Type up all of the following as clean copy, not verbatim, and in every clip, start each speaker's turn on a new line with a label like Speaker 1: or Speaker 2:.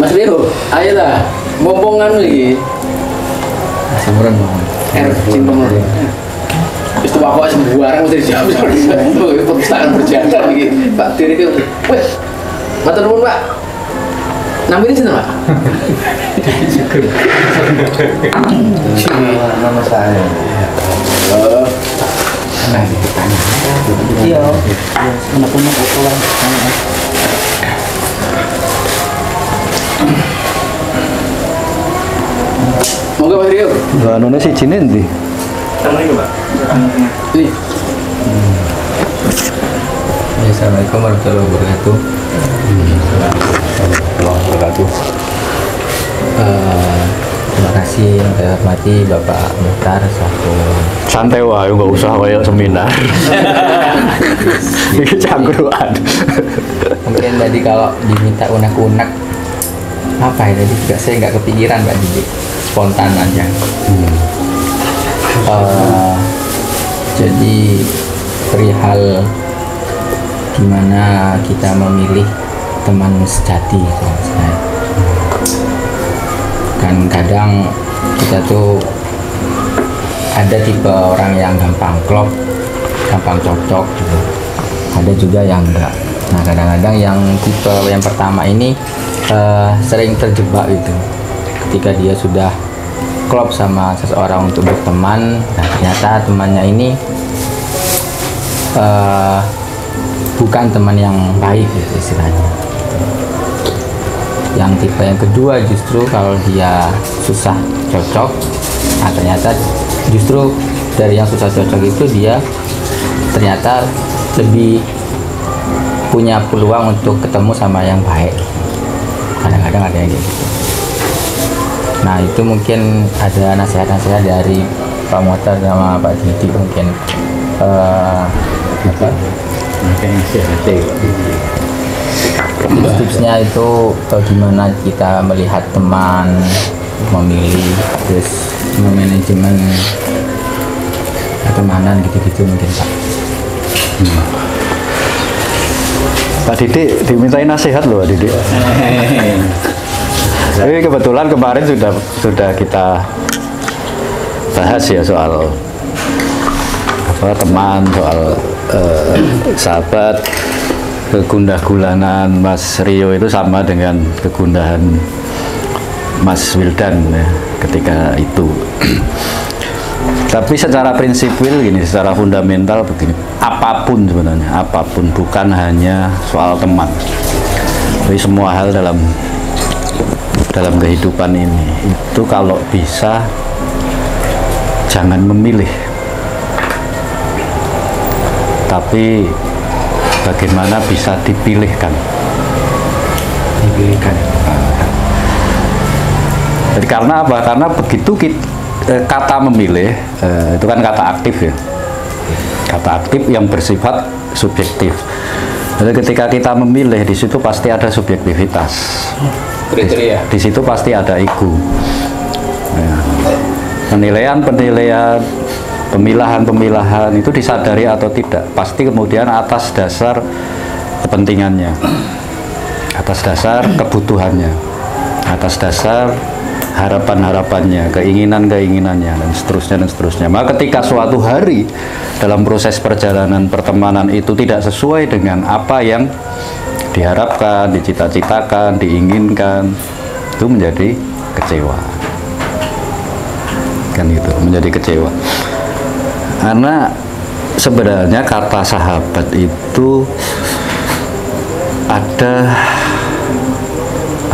Speaker 1: Mas Rio, ayo lah, ngomong lagi.
Speaker 2: Semuran bang.
Speaker 1: Cinta mulai. Itu aku sembarang mesti dijawab. Perpustakaan berjalan lagi. Pak Diri itu, wes, matur nuwun Pak. Namanya sih Pak.
Speaker 2: Nama saya.
Speaker 1: Oh,
Speaker 2: Nah, ditanya. Iya. Kenapa mau pulang?
Speaker 1: moga Pak Rio.
Speaker 3: Lah none si jine ndi?
Speaker 4: Sama ini Pak.
Speaker 1: Ini.
Speaker 2: Assalamualaikum warahmatullahi wabarakatuh.
Speaker 3: Warahmatullahi wabarakatuh.
Speaker 2: Terima kasih yang saya hormati Bapak Muhtar selaku
Speaker 3: Santai wae enggak usah kayak seminar. Iki cangkruan.
Speaker 2: mungkin tadi kalau diminta unek-unek apa ya tadi juga saya nggak kepikiran Pak Didi, spontan aja. Jadi perihal gimana kita memilih teman sejati itu saya. Kan kadang kita tuh ada tipe orang yang gampang klop, gampang cocok gitu. Ada juga yang enggak. Nah kadang-kadang yang tipe yang pertama ini sering terjebak gitu. Ketika dia sudah klop sama seseorang untuk berteman, nah ternyata temannya ini bukan teman yang baik gitu istilahnya. Yang tipe yang kedua justru kalau dia susah cocok, nah ternyata justru dari yang susah cocok itu dia ternyata lebih punya peluang untuk ketemu sama yang baik. Kadang-kadang ada yang kayak gitu. Nah itu mungkin ada nasihat-nasihat dari Pak Muhtar sama Pak Didi mungkin apa? Tipsnya itu gimana kita melihat teman, memilih, terus memanajemen pertemanan gitu-gitu mungkin Pak.
Speaker 3: Pak Didi dimintain nasihat loh Pak Didi. Tapi kebetulan kemarin sudah kita bahas ya soal apa teman, soal sahabat. Kegundah gulanan Mas Rio itu sama dengan kegundahan Mas Wildan ya, ketika itu. Tapi secara prinsipil gini, secara fundamental begini, apapun sebenarnya, apapun, bukan hanya soal teman, tapi semua hal dalam kehidupan ini itu kalau bisa jangan memilih, tapi bagaimana bisa dipilihkan. Jadi karena apa? Karena begitu kata memilih itu kan kata aktif ya, kata aktif yang bersifat subjektif. Jadi ketika kita memilih, di situ pasti ada subjektivitas.
Speaker 1: Kriteria.
Speaker 3: Di situ pasti ada ego. Ya. Penilaian, pemilahan itu disadari atau tidak, pasti kemudian atas dasar kepentingannya, atas dasar kebutuhannya, atas dasar harapan-harapannya, keinginan-keinginannya, dan seterusnya. Maka ketika suatu hari dalam proses perjalanan pertemanan itu tidak sesuai dengan apa yang diharapkan, dicita-citakan, diinginkan, itu menjadi kecewa. Kan itu, menjadi kecewa. Karena sebenarnya kata sahabat itu ada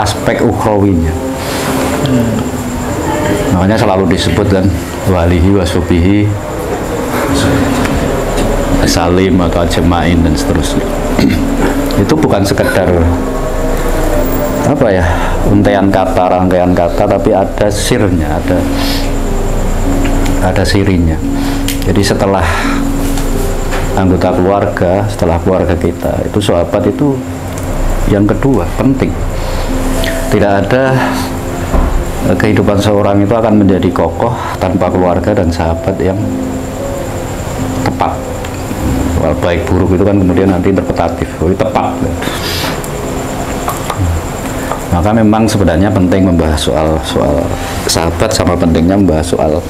Speaker 3: aspek ukhrawinya. Makanya selalu disebut kan walihi wasubihi salim atau ajma'in dan seterusnya. Itu bukan sekedar apa ya, untaian kata, rangkaian kata, tapi ada sirnya, ada sirinya. Jadi setelah anggota keluarga, setelah keluarga kita, itu sahabat itu yang kedua penting. Tidak ada kehidupan seorang itu akan menjadi kokoh tanpa keluarga dan sahabat yang tepat. Baik buruk itu kan kemudian nanti interpretatif, tepat. Maka memang sebenarnya penting membahas soal sahabat, sama pentingnya membahas soal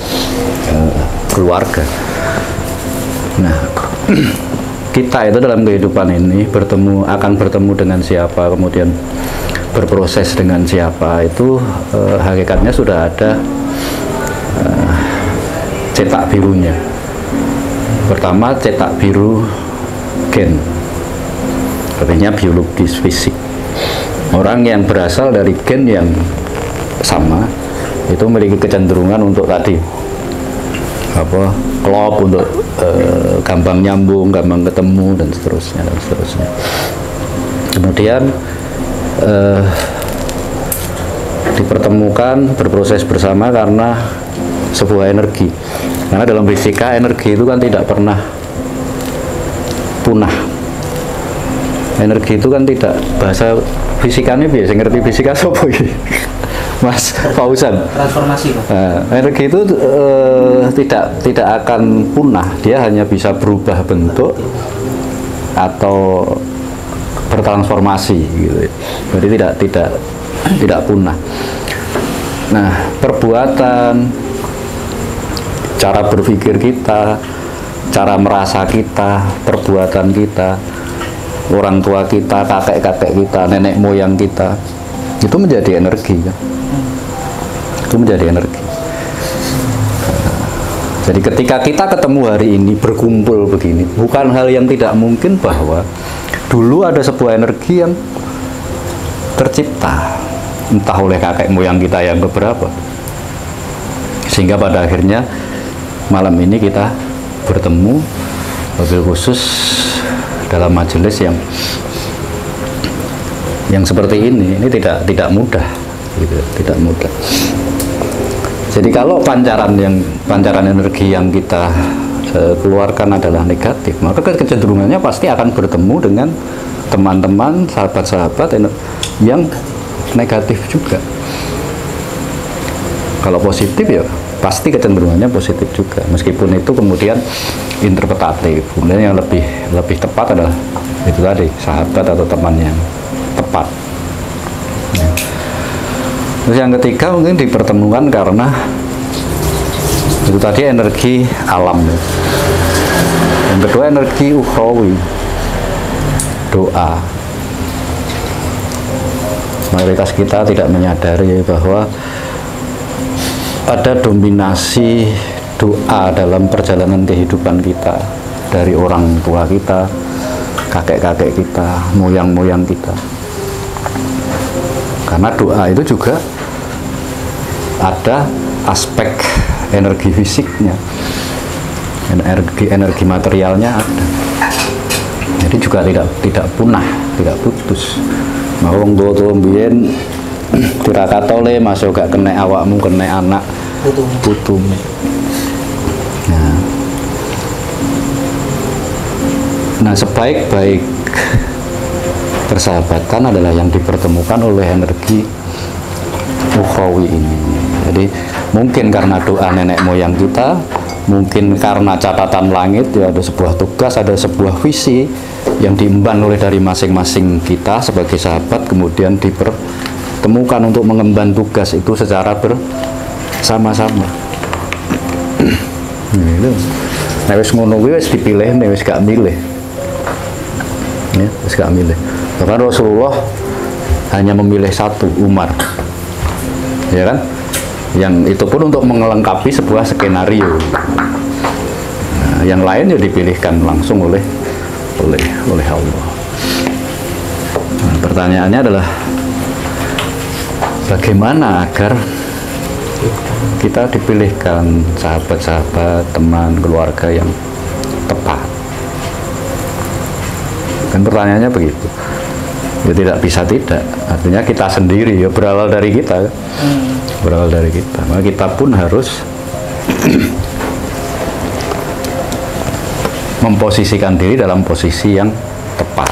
Speaker 3: keluarga. Nah, kita itu dalam kehidupan ini akan bertemu dengan siapa, kemudian berproses dengan siapa, itu hakikatnya sudah ada cetak birunya. Pertama, cetak biru gen, artinya biologis, fisik. Orang yang berasal dari gen yang sama itu memiliki kecenderungan untuk tadi klop, untuk gampang nyambung, gampang ketemu, dan seterusnya. Kemudian dipertemukan, berproses bersama karena sebuah energi. Karena dalam fisika energi itu kan tidak pernah punah. Energi itu kan tidak, bahasa fisikanya biasa ngerti fisika sopo iki? Mas Fauzan.
Speaker 2: Transformasi, Pak.
Speaker 3: Energi itu tidak akan punah, dia hanya bisa berubah bentuk atau bertransformasi gitu. Jadi tidak punah. Nah, perbuatan, cara berpikir kita, cara merasa kita, perbuatan kita, orang tua kita, kakek-kakek kita, nenek moyang kita, itu menjadi energi kan? Itu menjadi energi. Jadi ketika kita ketemu hari ini, berkumpul begini, bukan hal yang tidak mungkin bahwa dulu ada sebuah energi yang tercipta, entah oleh kakek moyang kita yang beberapa, sehingga pada akhirnya malam ini kita bertemu, wabil khusus dalam majelis yang seperti ini tidak mudah, gitu, tidak mudah. Jadi kalau pancaran energi yang kita keluarkan adalah negatif, maka kecenderungannya pasti akan bertemu dengan teman-teman, sahabat-sahabat yang negatif juga. Kalau positif ya pasti kecenderungannya positif juga, meskipun itu kemudian interpretatif. Kemudian yang lebih tepat adalah itu tadi, sahabat atau teman yang tepat. Terus yang ketiga mungkin dipertemukan karena itu tadi energi alam. Yang kedua energi ukhrawi, doa. Mayoritas kita tidak menyadari bahwa ada dominasi doa dalam perjalanan kehidupan kita, dari orang tua kita, kakek-kakek kita, moyang-moyang kita. Karena doa itu juga ada aspek energi fisiknya, energi materialnya ada. Jadi juga tidak punah, tidak putus. Mau wong tuwa mbiyen tirakatole masuk gak kena awakmu, kena anak putum. Nah, sebaik-baik persahabatan adalah yang dipertemukan oleh energi ukhrawi ini. Jadi mungkin karena doa nenek moyang kita, mungkin karena catatan langit, ya ada sebuah tugas, ada sebuah visi yang diemban oleh dari masing-masing kita sebagai sahabat, kemudian dipertemukan untuk mengemban tugas itu secara bersama-sama. Nek wis ngono kuwi wis dipilih, nek wis gak milih. Ya, wis gak milih. Bahkan Rasulullah hanya memilih satu, Umar, ya kan? Yang itu pun untuk melengkapi sebuah skenario. Nah, yang lain ya dipilihkan langsung oleh Allah. Nah, pertanyaannya adalah bagaimana agar kita dipilihkan sahabat-sahabat, teman, keluarga yang tepat. Kan pertanyaannya begitu. Ya tidak bisa tidak. Artinya kita sendiri ya berawal dari kita. Berawal dari kita. Maka kita pun harus memposisikan diri dalam posisi yang tepat.